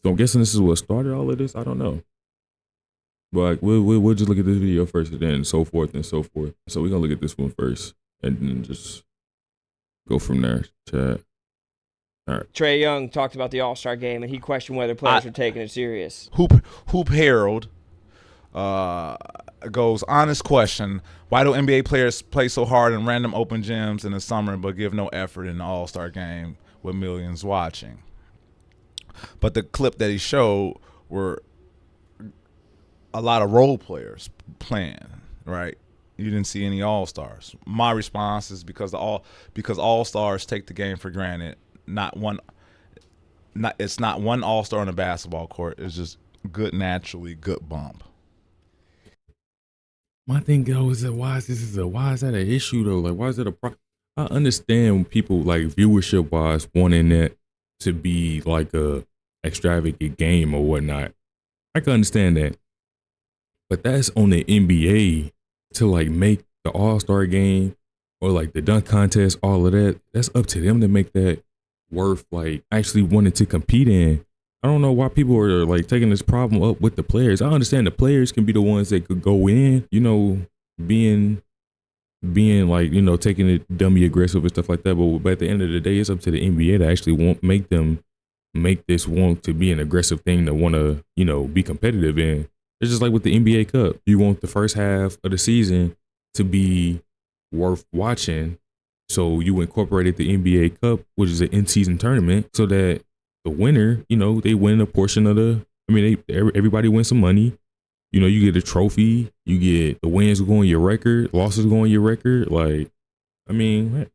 So I'm guessing this is what started all of this. I don't know. But like, we'll just look at this video first and then so forth and so forth. So we're gonna look at this one first and then just go from there. Chat. All right. Trae Young talked about the All-Star game, and he questioned whether players were taking it serious. Hoop Herald goes, honest question, why do NBA players play so hard in random open gyms in the summer but give no effort in the All-Star game with millions watching? But the clip that he showed were a lot of role players playing, right? You didn't see any All-Stars. My response is because All-Stars take the game for granted. It's not one All-Star on a basketball court. It's just naturally good bump. My thing though is that why is that an issue though? Like, why is it a problem? I understand people like viewership wise wanting that to be like a extravagant game or whatnot. I can understand that, but that's on the NBA to like make the All-Star game or like the dunk contest, all of that. That's up to them to make that worth like actually wanting to compete in. I don't know why people are like taking this problem up with the players. I understand the players can be the ones that could go in, you know, being like, you know, taking it dummy aggressive and stuff like that. But at the end of the day, it's up to the NBA to actually make this want to be an aggressive thing to want to, you know, be competitive in. It's just like with the NBA Cup. You want the first half of the season to be worth watching. So you incorporated the NBA Cup, which is an in-season tournament, so that the winner, you know, they win a portion of everybody wins some money. You know, you get a trophy, you get the wins go on your record, losses go on your record. Like, I mean,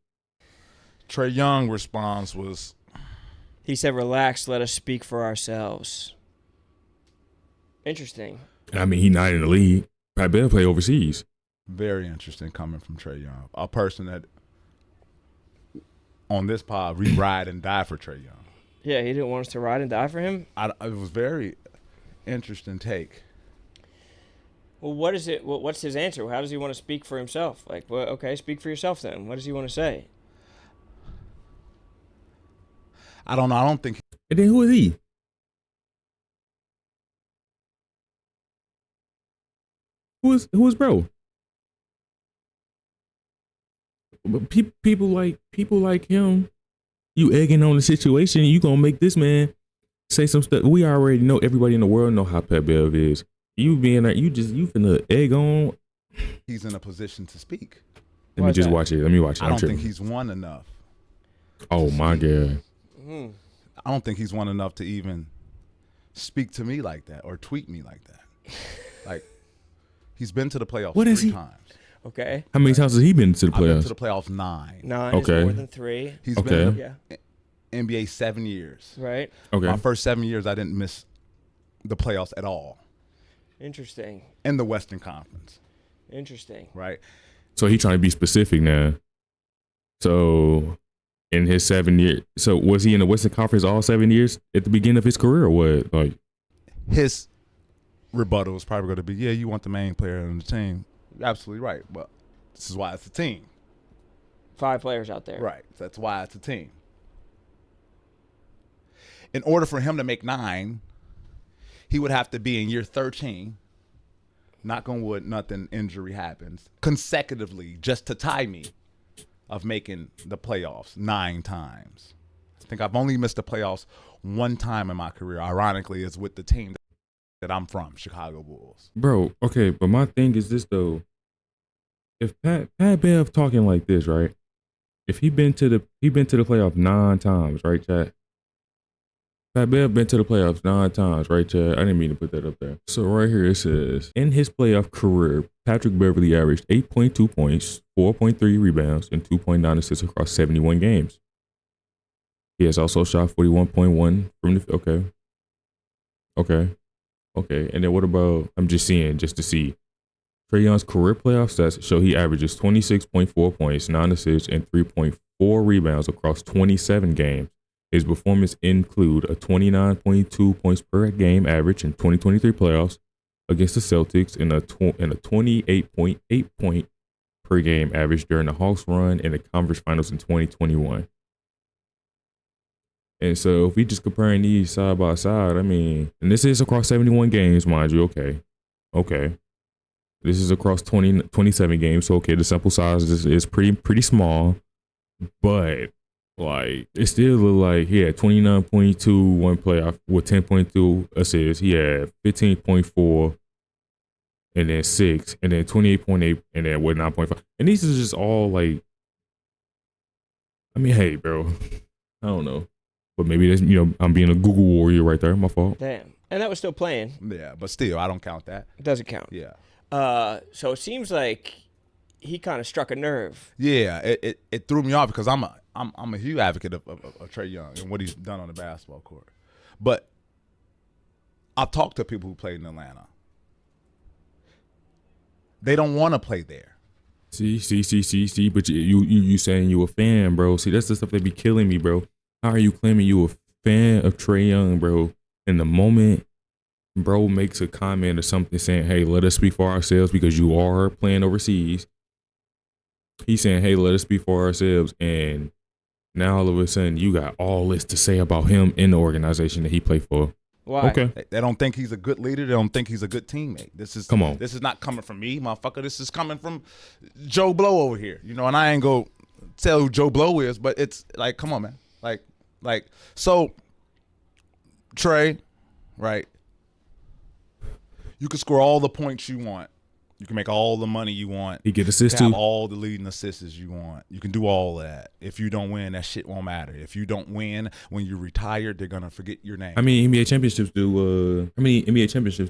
Trae Young response was, he said, relax, let us speak for ourselves. Interesting. I mean, he's not in the league. Pat Bev play overseas. Very interesting coming from Trae Young, a person that on this pod we ride and die for Trae Young. Yeah, he didn't want us to ride and die for him. It was very interesting take. Well, what is it? What's his answer? How does he want to speak for himself? Like, well, okay, speak for yourself then. What does he want to say? I don't know. I don't think. And then who is he? Who is bro? But people like him, you egging on the situation, you gonna make this man say some stuff. We already know, everybody in the world know how Pat Bev is. You being there, you finna egg on. He's in a position to speak. Let me just watch it. Let me watch it. I don't think he's won enough. Oh my God. I don't think he's won enough to even speak to me like that or tweet me like that. Like, he's been to the playoffs 3 times. Okay. How many times has he been to the playoffs? I've been to the playoffs 9. 9 is more than 3. He's been in the NBA 7 years. Right. Okay. My first 7 years, I didn't miss the playoffs at all. Interesting. In the Western Conference. Interesting. Right. So he trying to be specific now. So in his 7 years, so was he in the Western Conference all 7 years at the beginning of his career, or what? Like, his rebuttal is probably going to be, yeah, you want the main player on the team. You're absolutely right, but this is why it's a team. 5 players out there. Right. That's why it's a team. In order for him to make 9, he would have to be in year 13. Knock on wood, nothing injury happens. Consecutively, just to tie me, of making the playoffs 9 times. I think I've only missed the playoffs 1 time in my career. Ironically, it's with the team that I'm from, Chicago Bulls. Bro, okay, but my thing is this though. If Pat Bev talking like this, right? If he been to the playoffs 9 times, right, chat? Pat Bev been to the playoffs 9 times, right, Chad? I didn't mean to put that up there. So right here it says, in his playoff career, Patrick Beverley averaged 8.2 points, 4.3 rebounds, and 2.9 assists across 71 games. He has also shot 41.1 from the Okay. And then what about, I'm just seeing, just to see. Trae Young's career playoff stats show he averages 26.4 points, 9 assists, and 3.4 rebounds across 27 games. His performance include a 29.2 points per game average in 2023 playoffs against the Celtics and a 28.8 point per game average during the Hawks run in the conference finals in 2021. And so if we just comparing these side by side, I mean, and this is across 71 games, mind you. Okay. This is across 27 games. So okay, the sample size is pretty small, but like it still look like he had 29.2 one playoff with 10.2 assists. He had 15.4 and then 6 and then 28.8 and then with 9.5. And these is just all like, I mean, hey, bro, I don't know. But maybe that's, I'm being a Google warrior right there. My fault. Damn. And that was still playing. Yeah, but still, I don't count that. It doesn't count. Yeah. So it seems like he kind of struck a nerve. Yeah, it threw me off because I'm a huge advocate of Trae Young and what he's done on the basketball court. But I've talked to people who played in Atlanta. They don't want to play there. See. But you saying you a fan, bro. See, that's the stuff that be killing me, bro. How are you claiming you a fan of Trae Young, bro? In the moment, bro makes a comment or something saying, hey, let us speak for ourselves because you are playing overseas. He's saying, hey, let us speak for ourselves. And now all of a sudden you got all this to say about him in the organization that he played for. Why? Okay. They don't think he's a good leader. They don't think he's a good teammate. Come on. This is not coming from me, motherfucker. This is coming from Joe Blow over here. And I ain't go tell who Joe Blow is, but it's like, come on, man. Like, so Trae, right? You can score all the points you want. You can make all the money you want. He get assists have too. all the leading assists you want. You can do all that. If you don't win, that shit won't matter. If you don't win, when you're retired, they're gonna forget your name. How many NBA championships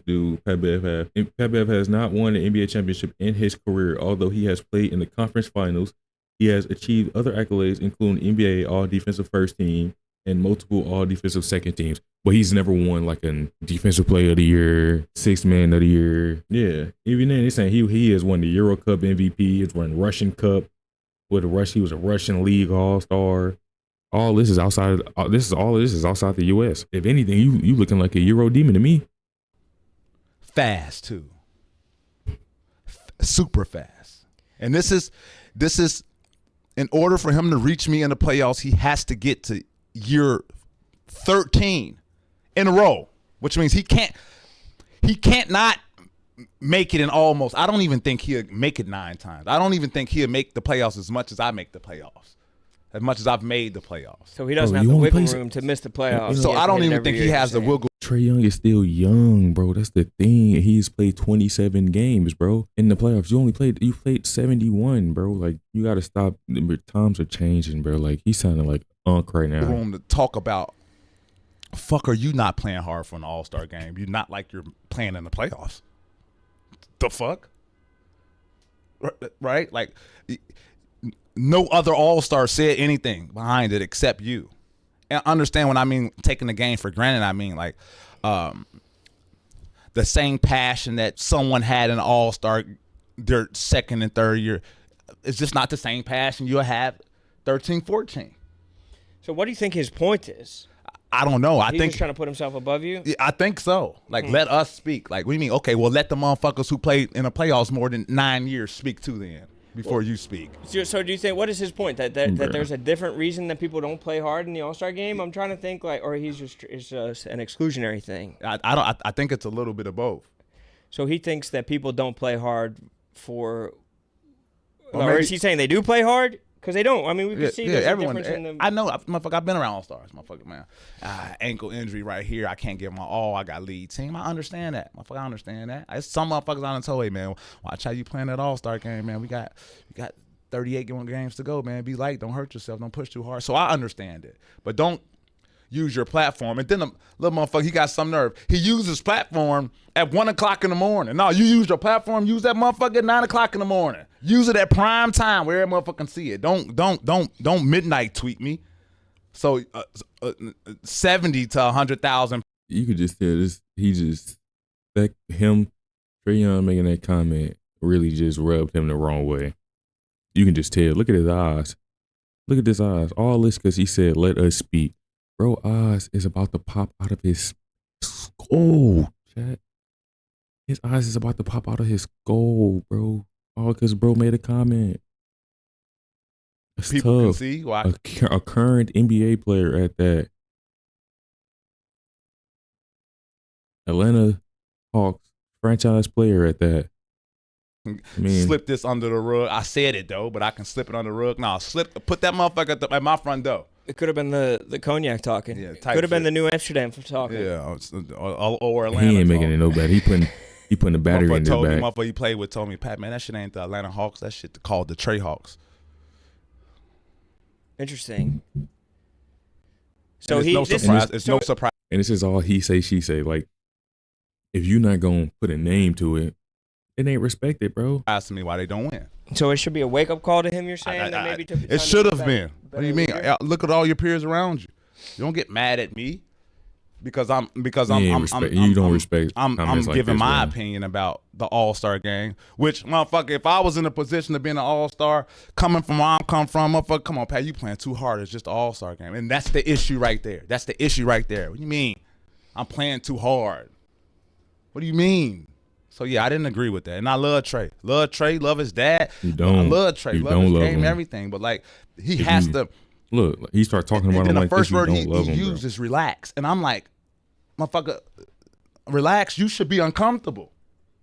do Pat Bev have? Pat Bev has not won an NBA championship in his career, although he has played in the conference finals. He has achieved other accolades, including NBA All-Defensive First Team and multiple All-Defensive Second Teams. But he's never won like a Defensive Player of the Year, Sixth Man of the Year. Yeah, even then, they're saying he has won the Euro Cup MVP. He's won Russian Cup with he was a Russian League All-Star. All this is outside. This is outside the U.S. If anything, you looking like a Euro demon to me. Fast too, super fast. And this is, in order for him to reach me in the playoffs, he has to get to year 13 in a row, which means he can't not make it in almost. I don't even think he'll make it 9 times. I don't even think he'll make the playoffs as much as I make the playoffs, as much as I've made the playoffs. So he doesn't have the wiggle room to miss the playoffs. So I don't even think he has the wiggle. Trae Young is still young, bro. That's the thing. He's played 27 games, bro. In the playoffs, you played 71, bro. Like, you got to stop. Times are changing, bro. Like, he's sounding like Unc right now. Room to talk about. Fuck, are you not playing hard for an All-Star game? You're not like you're playing in the playoffs. The fuck? Right? Like, no other All-Star said anything behind it except you. And understand when I mean taking the game for granted, I mean like the same passion that someone had in All-Star their second and third year. It's just not the same passion you'll have 13, 14. So what do you think his point is? I don't know. He's just trying to put himself above you? I think so. Like, let us speak. Like, what do you mean? Okay, well, let the motherfuckers who played in the playoffs more than 9 years speak to them before you speak. So do you think, what is his point? That there's a different reason that people don't play hard in the All-Star game? I'm trying to think, like, or it's just an exclusionary thing. I think it's a little bit of both. So he thinks that people don't play hard for, or is he saying they do play hard? Because they don't. I mean, we can see there's everyone. a difference in the... I know, motherfucker, I've been around All-Stars, motherfucker, man. Ankle injury right here. I can't give my all. I got lead team. I understand that. Motherfucker, I understand that. It's some motherfuckers I done told, hey, man, watch how you playing that All-Star game, man. We got 38 games to go, man. Be light. Don't hurt yourself. Don't push too hard. So I understand it. But don't use your platform. And then the little motherfucker, he got some nerve. He used his platform at 1 o'clock in the morning. No, you use your platform. Use that motherfucker at 9 o'clock in the morning. Use it at prime time where every motherfucker can see it. Don't midnight tweet me. So 70 to 100,000. You could just tell this. Trae Young making that comment really just rubbed him the wrong way. You can just tell. Look at his eyes. Look at his eyes. All this because he said, "Let us speak." Bro, eyes is about to pop out of his skull, chat. His eyes is about to pop out of his skull, bro. All because bro made a comment. It's People tough. can see why. A current NBA player at that. Atlanta Hawks franchise player at that. I mean, slip this under the rug. I said it though, but I can slip it under the rug. No, put that motherfucker at my front door. It could have been the cognac talking. Yeah, could have been the New Amsterdam for talking. Yeah, or Atlanta. he ain't making it no better. He putting the battery in his back. Motherfucker he played with told me, Pat, man, that shit ain't the Atlanta Hawks. That shit called the Trae Hawks. Interesting. So no surprise. And this is all he say, she say. Like, if you're not gonna put a name to it, it ain't respected, bro. Asking me why they don't win. So it should be a wake up call to him. You're saying that maybe it should have been. What do you mean? Look at all your peers around you. You don't get mad at me because I'm giving my opinion about the All-Star game. Which motherfucker, if I was in a position to be an All-Star, coming from where I'm come from, motherfucker, come on, Pat, you playing too hard. It's just the All-Star game, and that's the issue right there. What do you mean? I'm playing too hard. What do you mean? So, yeah, I didn't agree with that. And I love Trae. Love his dad. You don't. I love Trae. You love don't his love game, him. everything. But, like, he has to. Look, he start talking about him like this. The first word he him, used is relax. And I'm like, motherfucker, relax. You should be uncomfortable.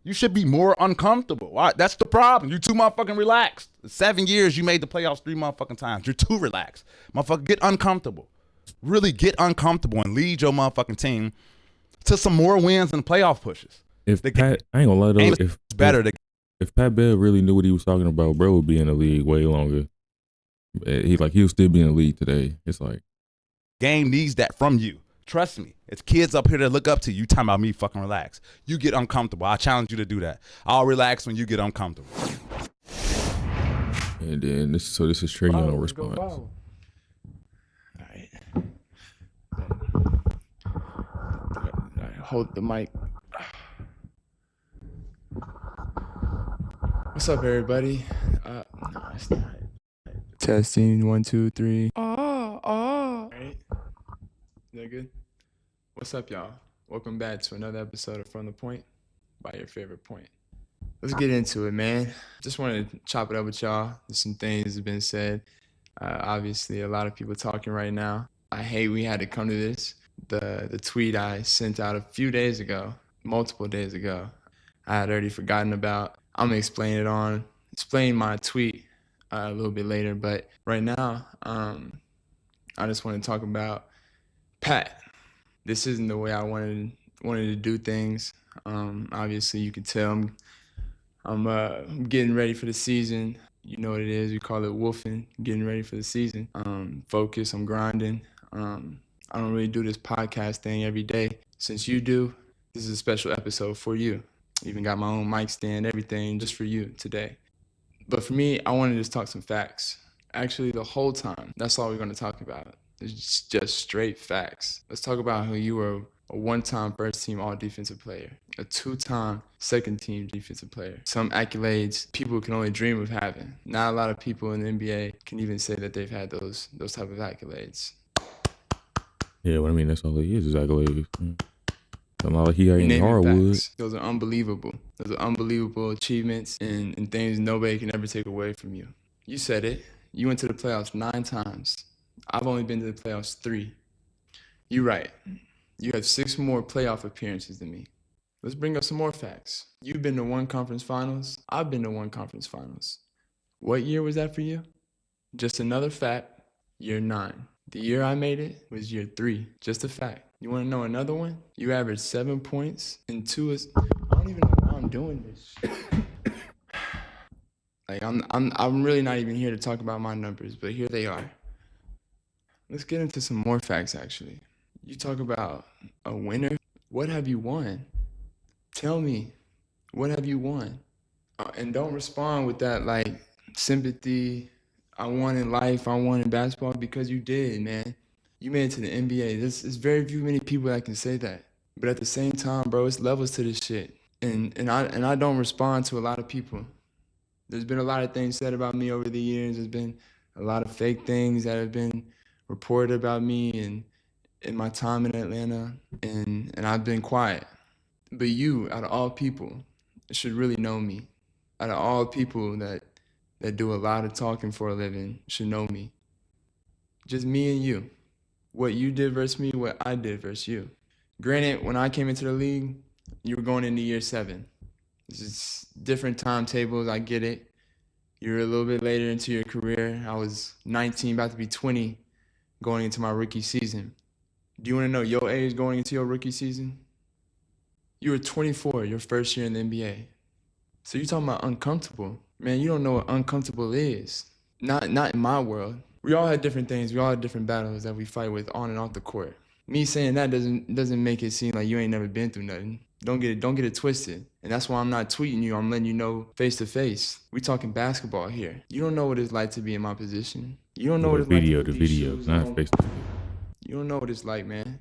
You should be more uncomfortable. All right, that's the problem. You're too motherfucking relaxed. 7 years, you made the playoffs 3 motherfucking times. You're too relaxed. Motherfucker, get uncomfortable. Really get uncomfortable and lead your motherfucking team to some more wins and playoff pushes. If Pat, I ain't gonna lie though, if Pat Bev really knew what he was talking about, bro would be in the league way longer. He'll still be in the league today. It's like game needs that from you. Trust me. It's kids up here that look up to you. You talking about me fucking relax. You get uncomfortable. I challenge you to do that. I'll relax when you get uncomfortable. And then this is Trae Young response. All right. Hold the mic. What's up, everybody? No, it's not. Testing 1, 2, 3. All right. Is that good? What's up, y'all? Welcome back to another episode of From the Point by your favorite point. Let's get into it, man. Just wanted to chop it up with y'all. There's some things that have been said. Obviously, a lot of people talking right now. I hate we had to come to this. The tweet I sent out a few days ago, multiple days ago, I had already forgotten about. I'm going to explain my tweet a little bit later. But right now, I just want to talk about Pat. This isn't the way I wanted to do things. Obviously, you can tell I'm getting ready for the season. You know what it is. We call it wolfing, getting ready for the season. Focus, I'm grinding. I don't really do this podcast thing every day. Since you do, this is a special episode for you. Even got my own mic stand, everything just for you today. But for me, I wanted to just talk some facts. Actually, the whole time, that's all we're going to talk about. It's just straight facts. Let's talk about how you were a one-time first-team all-defensive player, a two-time second-team defensive player. Some accolades people can only dream of having. Not a lot of people in the NBA can even say that they've had those type of accolades. Yeah, what I mean, that's all he is accolades. A lot of he ain't in hardwood. Those are unbelievable. Those are unbelievable achievements and things nobody can ever take away from you. You said it. You went to the playoffs 9 times. I've only been to the playoffs 3. You're right. You have 6 more playoff appearances than me. Let's bring up some more facts. You've been to 1 conference finals. I've been to 1 conference finals. What year was that for you? Just another fact, year 9. The year I made it was year 3. Just a fact. You want to know another one? You averaged 7 points and 2 is. I don't even know why I'm doing this. Like I'm really not even here to talk about my numbers, but here they are. Let's get into some more facts. Actually, you talk about a winner. What have you won? Tell me, what have you won? And don't respond with that like sympathy. I won in life. I won in basketball because you did, man. You made it to the NBA. There's very many people that can say that. But at the same time, bro, it's levels to this shit. And I don't respond to a lot of people. There's been a lot of things said about me over the years. There's been a lot of fake things that have been reported about me and in my time in Atlanta. And I've been quiet. But you, out of all people, should really know me. Out of all people that do a lot of talking for a living should know me. Just me and you. What you did versus me, what I did versus you. Granted, when I came into the league, you were going into year 7. This is different timetables. I get it. You're a little bit later into your career. I was 19, about to be 20, going into my rookie season. Do you want to know your age going into your rookie season? You were 24, your first year in the NBA. So you're talking about uncomfortable. Man, you don't know what uncomfortable is. Not in my world. We all had different things. We all had different battles that we fight with on and off the court. Me saying that doesn't make it seem like you ain't never been through nothing. Don't get it twisted. And that's why I'm not tweeting you. I'm letting you know face to face. We talking basketball here. You don't know what it's like to be in my position. You don't know what it's like to put these shoes not on. face to face. You don't know what it's like, man.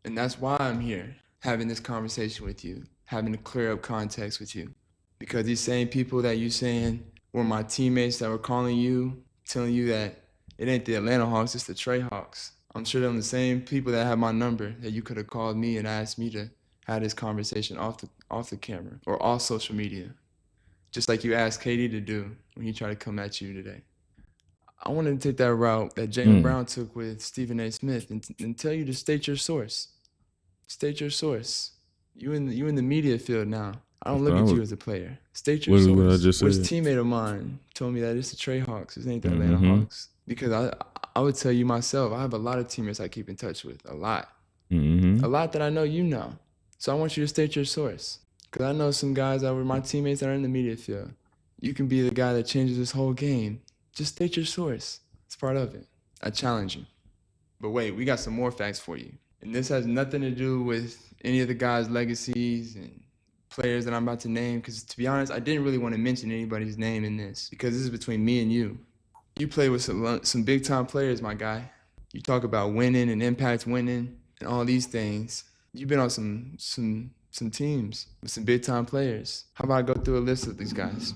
And that's why I'm here, having this conversation with you, having to clear up context with you. Because these same people that you saying were my teammates that were calling you, telling you that it ain't the Atlanta Hawks, it's the Trae Hawks. I'm sure them the same people that have my number that you could have called me and asked me to have this conversation off the camera or off social media. Just like you asked KD to do when he tried to come at you today. I wanted to take that route that Jaylen Brown took with Stephen A. Smith and tell you to state your source. State your source. You in the media field now. I don't look at you as a player. State your source. What I just Which said? teammate of mine told me that it's the Trae Hawks. It ain't the Atlanta Hawks. Because I would tell you myself, I have a lot of teammates I keep in touch with. A lot. A lot that I know you know. So I want you to state your source. Because I know some guys that were my teammates that are in the media field. You can be the guy that changes this whole game. Just state your source. It's part of it. I challenge you. But wait, we got some more facts for you. And this has nothing to do with any of the guys' legacies and players that I'm about to name, because to be honest, I didn't really want to mention anybody's name in this, because this is between me and you. You play with some big-time players, my guy. You talk about winning and impact winning and all these things. You've been on some teams with some big-time players. How about I go through a list of these guys?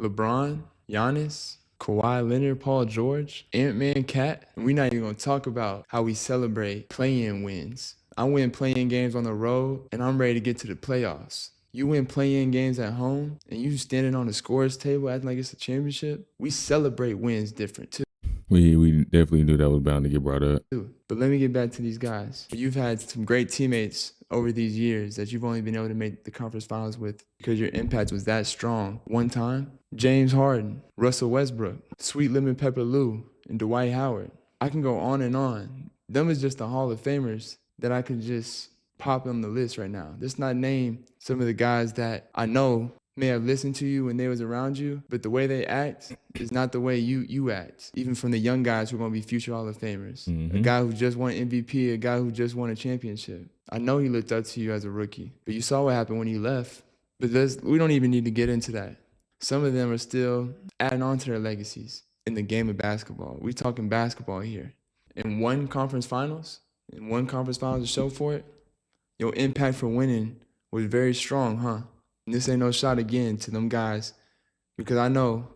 LeBron, Giannis, Kawhi Leonard, Paul George, Ant-Man, Cat. And we're not even going to talk about how we celebrate play-in wins. I win play-in games on the road, and I'm ready to get to the playoffs. You win play-in games at home, and you standing on the scorer's table acting like it's a championship. We celebrate wins different, too. We definitely knew that was bound to get brought up. But let me get back to these guys. You've had some great teammates over these years that you've only been able to make the conference finals with because your impact was that strong. One time, James Harden, Russell Westbrook, Sweet Lemon Pepper Lou, and Dwight Howard. I can go on and on. Them is just the Hall of Famers that I could just pop on the list right now. Let's not name some of the guys that I know may have listened to you when they was around you, but the way they act is not the way you act. Even from the young guys who are going to be future Hall of Famers. A guy who just won MVP, a guy who just won a championship. I know he looked up to you as a rookie, but you saw what happened when you left. But we don't even need to get into that. Some of them are still adding on to their legacies in the game of basketball. We're talking basketball here. In one conference finals to show for it, your impact for winning was very strong, huh? And this ain't no shot again to them guys, because I know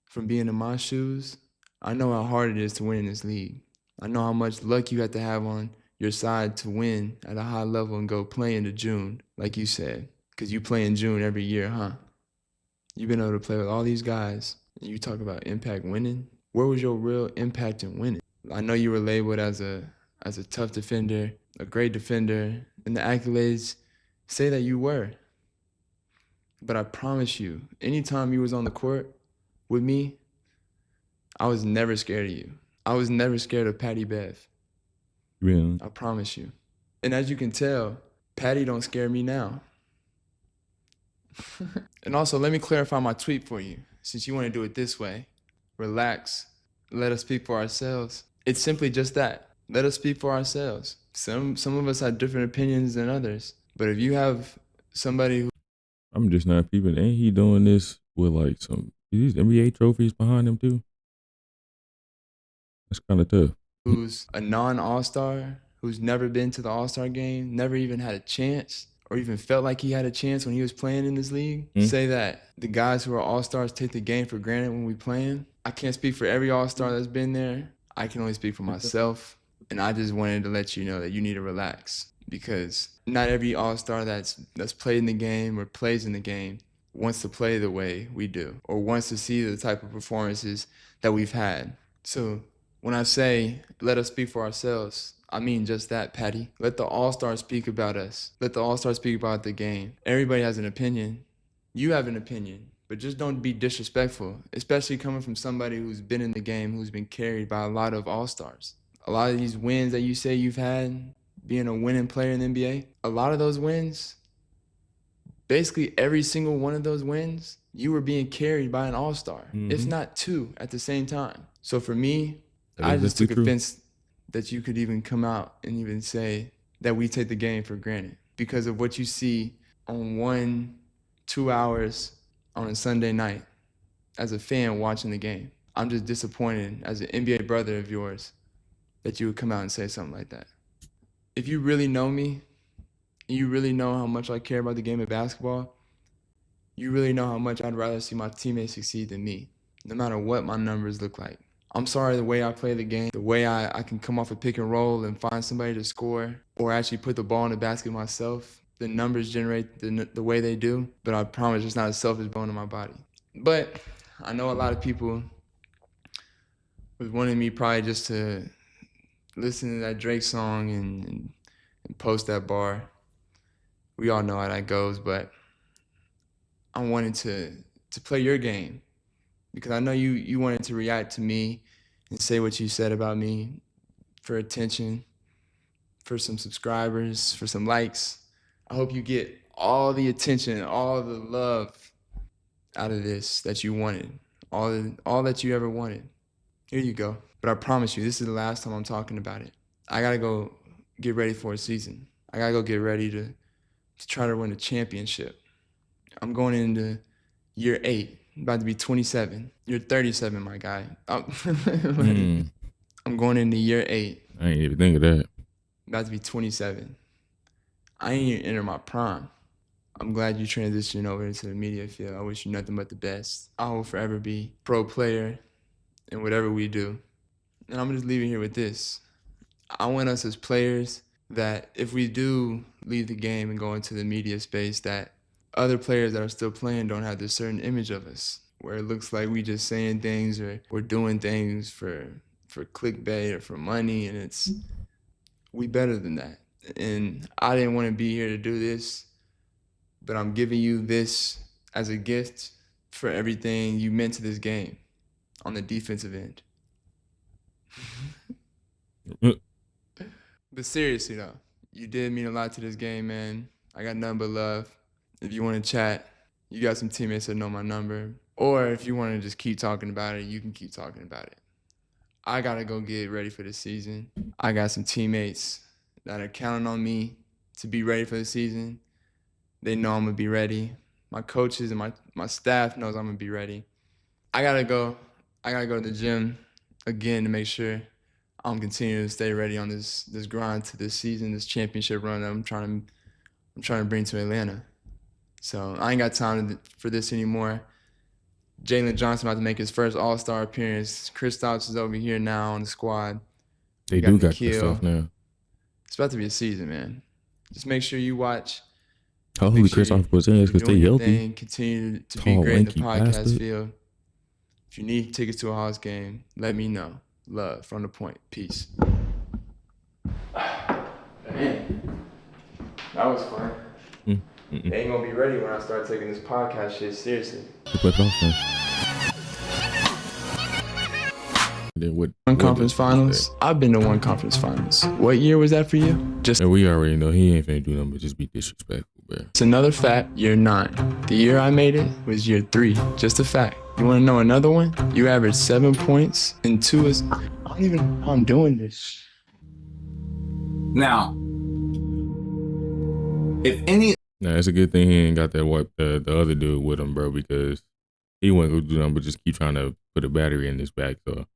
from being in my shoes, I know how hard it is to win in this league. I know how much luck you have to have on your side to win at a high level and go play into June, like you said, because you play in June every year, huh? You've been able to play with all these guys, and you talk about impact winning. Where was your real impact in winning? I know you were labeled as a tough defender, a great defender, and the accolades say that you were. But I promise you, anytime you was on the court with me, I was never scared of you. I was never scared of Patty Bev. Really? I promise you. And as you can tell, Patty don't scare me now. And also, let me clarify my tweet for you, since you want to do it this way. Relax. Let us speak for ourselves. It's simply just that. Let us speak for ourselves. Some of us have different opinions than others. But if you have somebody who... I'm just not peeping. Ain't he doing this with like some these NBA trophies behind him too? That's kind of tough. Who's a non-All-Star, who's never been to the All-Star game, never even had a chance, or even felt like he had a chance when he was playing in this league, say that the guys who are All-Stars take the game for granted when we playing. I can't speak for every All-Star that's been there. I can only speak for myself. And I just wanted to let you know that you need to relax, because not every All-Star that's played in the game or plays in the game wants to play the way we do, or wants to see the type of performances that we've had. So When I say let us speak for ourselves, I mean just that, Patty. Let the All-Stars speak about us. Let the All-Stars speak about the game. Everybody has an opinion. You have an opinion, but just don't be disrespectful, especially coming from somebody who's been in the game, who's been carried by a lot of All-Stars. A lot of these wins that you say you've had, being a winning player in the NBA, a lot of those wins, basically every single one of those wins, you were being carried by an All-Star, if not two at the same time. So for me, I just took offense that you could even come out and even say that we take the game for granted because of what you see on 1-2 hours on a Sunday night as a fan watching the game. I'm just disappointed as an NBA brother of yours that you would come out and say something like that. If you really know me, you really know how much I care about the game of basketball, you really know how much I'd rather see my teammates succeed than me, no matter what my numbers look like. I'm sorry the way I play the game, the way I can come off a pick and roll and find somebody to score or actually put the ball in the basket myself. The numbers generate the way they do, but I promise it's not a selfish bone in my body. But I know a lot of people was wanting me probably just to listen to that Drake song and post that bar. We all know how that goes, but I wanted to play your game because I know you wanted to react to me and say what you said about me for attention, for some subscribers, for some likes. I hope you get all the attention, all the love out of this that you wanted, all that you ever wanted. Here you go. But I promise you, this is the last time I'm talking about it. I gotta go get ready for a season. I gotta go get ready to try to win a championship. I'm going into year 8, about to be 27. You're 37, my guy. I'm going into year 8. I ain't even think of that. About to be 27. I ain't even enter my prime. I'm glad you transitioned over into the media field. I wish you nothing but the best. I will forever be pro player in whatever we do. And I'm just leaving here with this. I want us as players that if we do leave the game and go into the media space, that other players that are still playing don't have this certain image of us where it looks like we just saying things or we're doing things for clickbait or for money, and we better than that. And I didn't want to be here to do this, but I'm giving you this as a gift for everything you meant to this game on the defensive end. But seriously though, you did mean a lot to this game, man. I got nothing but love. If you want to chat, you got some teammates that know my number. Or if you want to just keep talking about it, you can keep talking about it. I got to go get ready for the season. I got some teammates that are counting on me to be ready for the season. They know I'm going to be ready. My coaches and my staff knows I'm going to be ready. I got to go to the gym again to make sure I'm continuing to stay ready on this grind to this season, this championship run that I'm trying to bring to Atlanta. So I ain't got time for this anymore. Jalen Johnson about to make his first All-Star appearance. Kristaps is over here now on the squad. They do got Kristaps now. It's about to be a season, man. Just make sure you watch. Hopefully Kristaps Porzingis can stay healthy. Continue to be great in the podcast field. If you need tickets to a Hawks game, let me know. Love from the point. Peace. Man, that was fun. They ain't gonna be ready when I start taking this podcast shit seriously. One conference finals. I've been to one conference finals. What year was that for you? And we already know he ain't finna do nothing but just be disrespectful, bro. It's another fact. Year 9. The year I made it was year 3. Just a fact. You want to know another one? You averaged 7 points and 2 is. I don't even know how I'm doing this. Now, if any. Nah, it's a good thing he ain't got that the other dude with him, bro, because he wasn't gonna do nothing but just keep trying to put a battery in his back. So,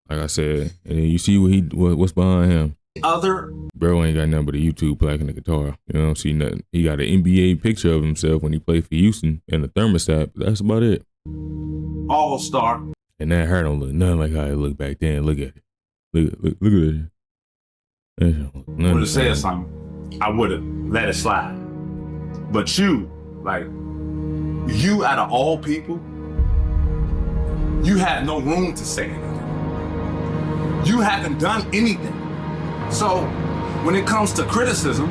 like I said, and you see what's behind him. Other bro ain't got nothing but a YouTube plaque and a guitar. You don't see nothing. He got an NBA picture of himself when he played for Houston and a thermostat. But that's about it. All-Star. And that hair don't look nothing like how it looked back then. Look at it. Look at it. Would have said something, I would have let it slide. But you out of all people, you had no room to say anything. you haven't done anything. So when it comes to criticism,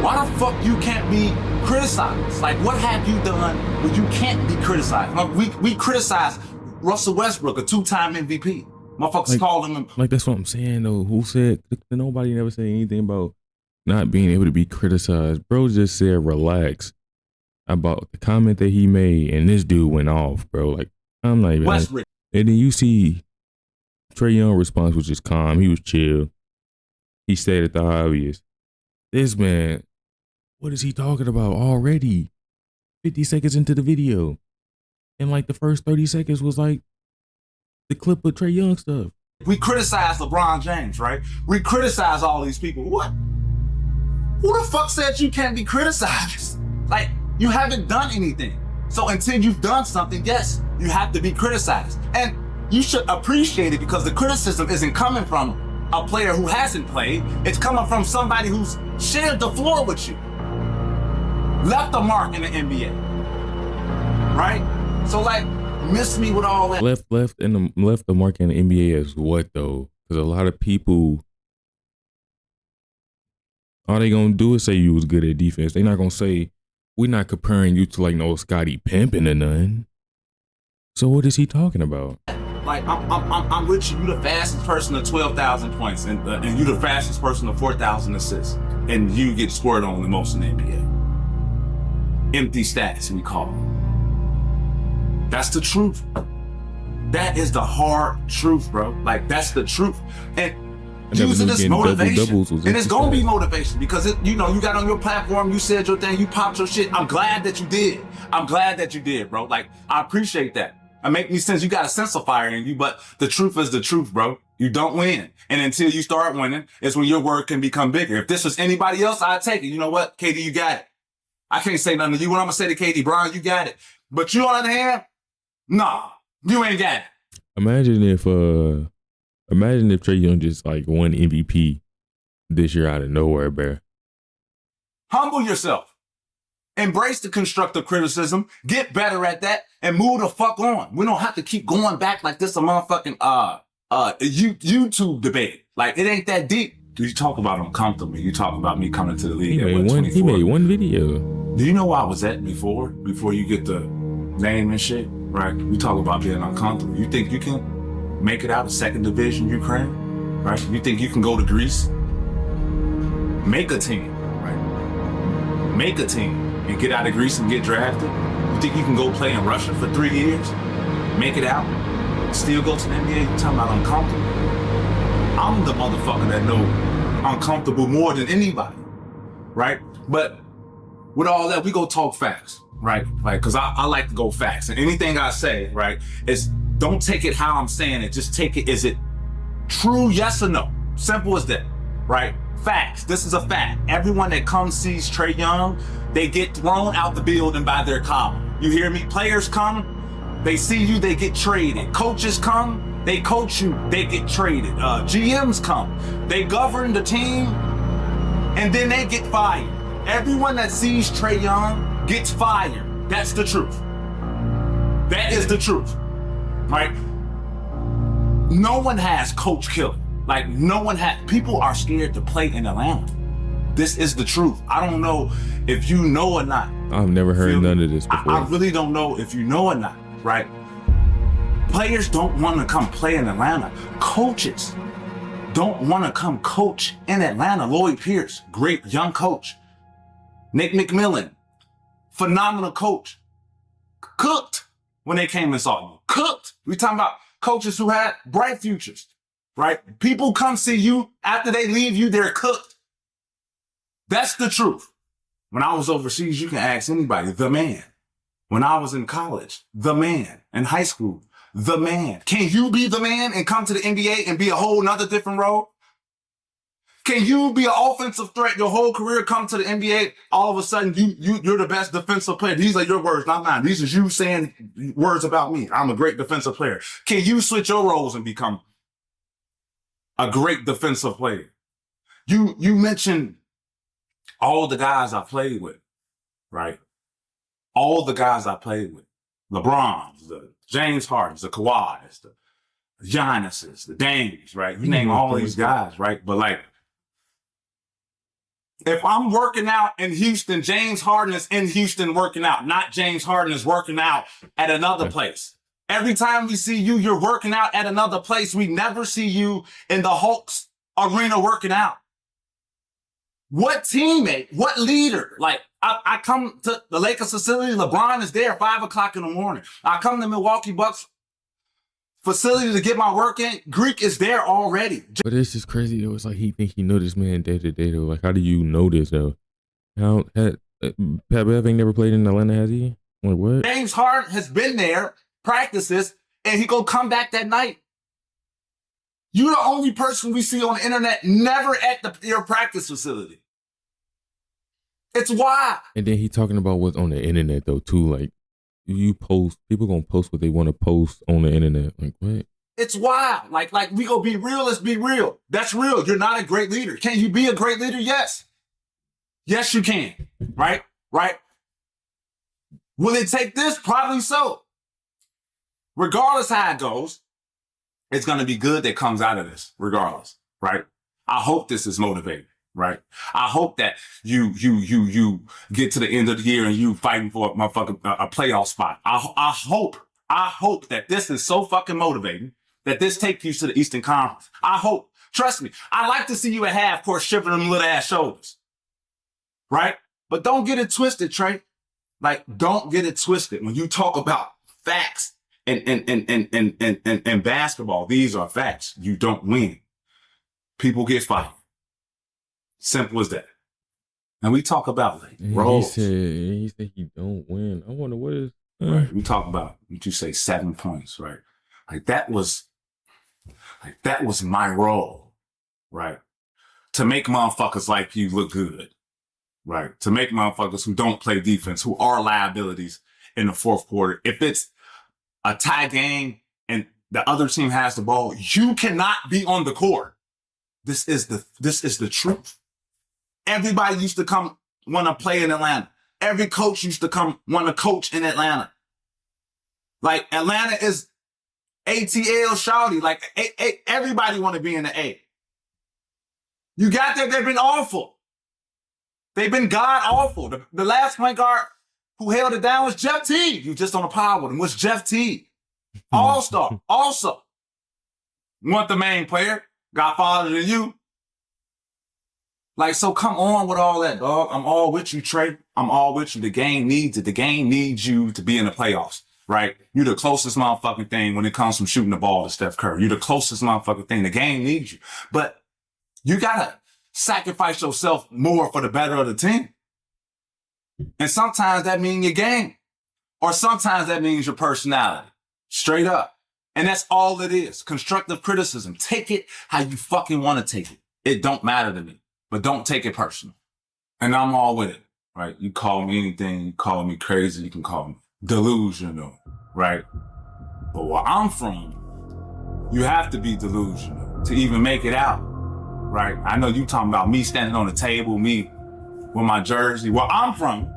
why the fuck you can't be criticized? Like, what have you done where you can't be criticized? Like, we criticize Russell Westbrook, a 2-time MVP. Motherfuckers like, calling him. Like, that's what I'm saying, though. Who said, nobody never said anything about not being able to be criticized. Bro just said relax about the comment that he made, and this dude went off, bro. Like, I'm not even. Westbrook. And then you see Trae Young's response was just calm. He was chill. He stated the obvious. This man, what is he talking about already? 50 seconds into the video. And like the first 30 seconds was like the clip of Trae Young stuff. We criticize LeBron James, right? We criticize all these people. What? Who the fuck said you can't be criticized? Like, you haven't done anything. So until you've done something, yes, you have to be criticized. And you should appreciate it because the criticism isn't coming from a player who hasn't played. It's coming from somebody who's shared the floor with you. Left a mark in the NBA. Right? So like, miss me with all that. Left the mark in the NBA as what though? Because a lot of people, all they gonna do is say you was good at defense. They not gonna say, we're not comparing you to like no Scottie Pippen or nothing. So what is he talking about? Like, I'm with you. You the fastest person to 12,000 points, and you the fastest person to 4,000 assists, and you get scored on the most in the NBA. Empty stats, we call them. That's the truth. That is the hard truth, bro. Like, that's the truth. And using this motivation, and it's gonna be motivation because you got on your platform, you said your thing, you popped your shit. I'm glad that you did. I'm glad that you did, bro. Like, I appreciate that. It make me sense. You got a sense of fire in you, but the truth is the truth, bro. You don't win. And until you start winning, it's when your word can become bigger. If this was anybody else, I'd take it. You know what? KD, you got it. I can't say nothing to you. What I'm gonna say to KD, Brian, you got it. But you on the other hand, nah, you ain't got it. Imagine if Trae Young just like won MVP this year out of nowhere, bro. Humble yourself. Embrace the constructive criticism. Get better at that and move the fuck on. We don't have to keep going back like this a motherfucking YouTube debate. Like, it ain't that deep. You talk about uncomfortable. You talk about me coming to the league. He made one video. Do you know where I was at before you get the name and shit? Right? We talk about being uncomfortable. You think you can make it out of second division Ukraine? Right? You think you can go to Greece? Make a team, right? Make a team and get out of Greece and get drafted. You think you can go play in Russia for 3 years? Make it out? Still go to the NBA? You talking about uncomfortable? I'm the motherfucker that know uncomfortable more than anybody, right? But with all that, we go talk facts, right? Like, cause I like to go facts. And anything I say, right, is don't take it how I'm saying it. Just take it, is it true, yes or no? Simple as that, right? Facts, this is a fact. Everyone that comes sees Trae Young, they get thrown out the building by their column. You hear me? Players come, they see you, they get traded. Coaches come, they coach you, they get traded. GMs come, they govern the team, and then they get fired. Everyone that sees Trae Young gets fired. That's the truth. That is the truth, right? No one has coach killer. Like, no one has. People are scared to play in Atlanta. This is the truth. I don't know if you know or not. I've never heard none of this before. I really don't know if you know or not, right? Players don't want to come play in Atlanta. Coaches don't want to come coach in Atlanta. Lloyd Pierce, great young coach. Nick McMillan, phenomenal coach. Cooked when they came and saw you. Cooked. We talking about coaches who had bright futures, right? People come see you after they leave you, they're cooked. That's the truth. When I was overseas, you can ask anybody, the man. When I was in college, the man. In high school, the man. Can you be the man and come to the NBA and be a whole nother different role? Can you be an offensive threat your whole career, come to the NBA, all of a sudden you're the best defensive player? These are your words, not mine. These are you saying words about me. I'm a great defensive player. Can you switch your roles and become a great defensive player? You mentioned all the guys I played with, right? All the guys I played with. LeBron's, the James Harden's, the Kawhi's, Giannis's, the Dames, right? You name all these guys, right? But like, if I'm working out in Houston, James Harden is in Houston working out, not James Harden is working out at another place. Every time we see you, you're working out at another place. We never see you in the Hawks arena working out. What teammate, what leader? Like, I come to the Lakers facility, LeBron is there 5 o'clock in the morning. I come to Milwaukee Bucks facility to get my work in. Greek is there already. But it's just crazy. It was like he think he know this man day to day though. Like, how do you know this though? How Pat Bev ain't never played in Atlanta, has he? Like, what? James Harden has been there, practices, and he gonna come back that night. You're the only person we see on the internet never at your practice facility. It's wild. And then he talking about what's on the internet though too. Like, you post, people gonna post what they want to post on the internet. Like, what? It's wild. Like we gonna be real. Let's be real. That's real. You're not a great leader. Can you be a great leader? Yes. Yes, you can. Right? Right? Will it take this? Probably so. Regardless how it goes, it's gonna be good that comes out of this. Regardless, right? I hope this is motivating. Right. I hope that you get to the end of the year and you fighting for a motherfucking a playoff spot. I hope that this is so fucking motivating that this takes you to the Eastern Conference. I hope. Trust me. I like to see you at half court stripping them little ass shoulders. Right. But don't get it twisted, Trae. Like, don't get it twisted. When you talk about facts and basketball, these are facts. You don't win. People get fired. Simple as that. And we talk about like roles. He said he don't win. I wonder what is right. We talk about, what you say, 7 points, right? Like that was my role, right? To make motherfuckers like you look good, right? To make motherfuckers who don't play defense, who are liabilities in the fourth quarter. If it's a tie game and the other team has the ball, you cannot be on the court. This is the truth. Everybody used to come want to play in Atlanta. Every coach used to come want to coach in Atlanta. Like, Atlanta is ATL shawty. Like, everybody want to be in the A. You got that? They've been awful. They've been god awful. The last point guard who held it down was Jeff Teague. You just on a pod with him. Was Jeff Teague. All-star. Also. Want the main player. Got farther than you. Like, so come on with all that, dog. I'm all with you, Trae. I'm all with you. The game needs it. The game needs you to be in the playoffs, right? You're the closest motherfucking thing when it comes from shooting the ball to Steph Curry. You're the closest motherfucking thing. The game needs you. But you gotta sacrifice yourself more for the better of the team. And sometimes that means your game. Or sometimes that means your personality. Straight up. And that's all it is. Constructive criticism. Take it how you fucking want to take it. It don't matter to me. But don't take it personal. And I'm all with it, right? You call me anything, you call me crazy, you can call me delusional, right? But where I'm from, you have to be delusional to even make it out, right? I know you talking about me standing on the table, me with my jersey. Where I'm from,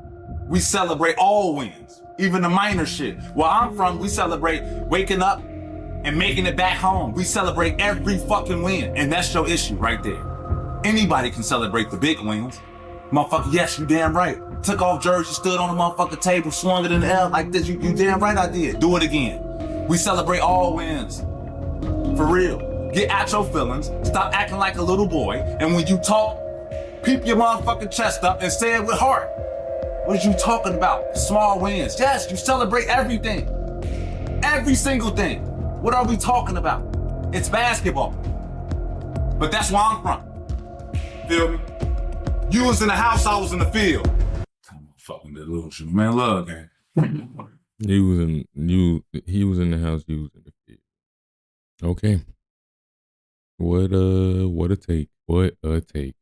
we celebrate all wins, even the minor shit. Where I'm from, we celebrate waking up and making it back home. We celebrate every fucking win, and that's your issue right there. Anybody can celebrate the big wins. Motherfucker, yes, you damn right. Took off jersey, stood on the motherfucking table, swung it in the air like this. You damn right I did. Do it again. We celebrate all wins. For real. Get out your feelings. Stop acting like a little boy. And when you talk, peep your motherfucking chest up and say it with heart. What are you talking about? Small wins. Yes, you celebrate everything. Every single thing. What are we talking about? It's basketball. But that's where I'm from. Feel me? You was in the house, I was in the field. I'm fucking delusional, man. Look, man. He was in the house, you was in the field. Okay. What a take. What a take.